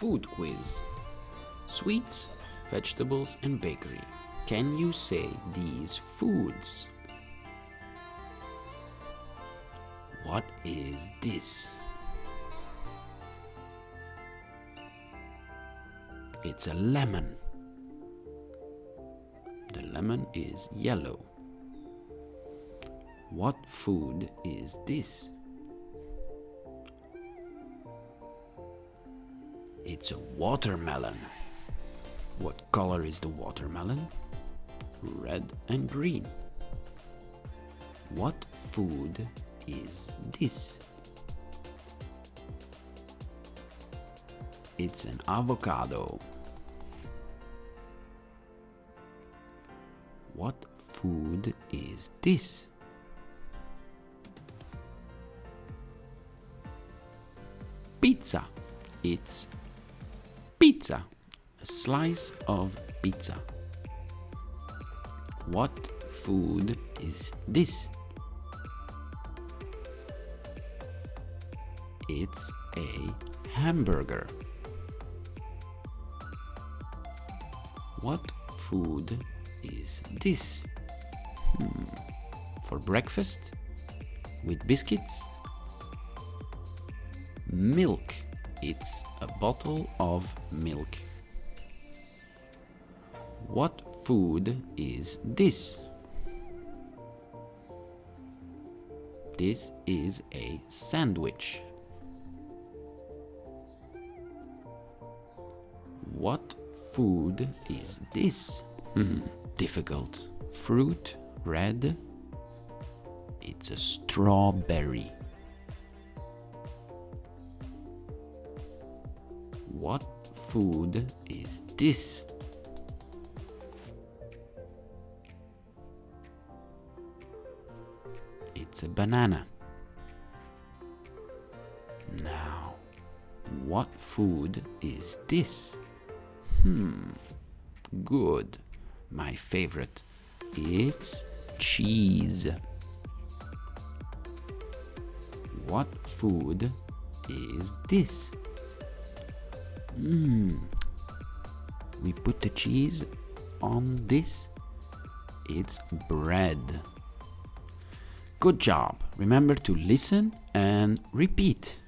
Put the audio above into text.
Food quiz. Sweets, vegetables and bakery. Can you say these foods? What is this? It's a lemon. The lemon is yellow. What food is this? It's a watermelon. What color is the watermelon? Red and green. What food is this? It's an avocado. What food is this? Pizza. It's pizza. A slice of pizza. What food is this? It's a hamburger. What food is this? For breakfast? With biscuits? Milk. It's a bottle of milk. What food is this? This is a sandwich. What food is this? Difficult. Fruit, red. It's a strawberry. What food is this? It's a banana. Now, what food is this? Good. My favorite. It's cheese. What food is this? We put the cheese on this. It's bread. Good job. Remember to listen and repeat.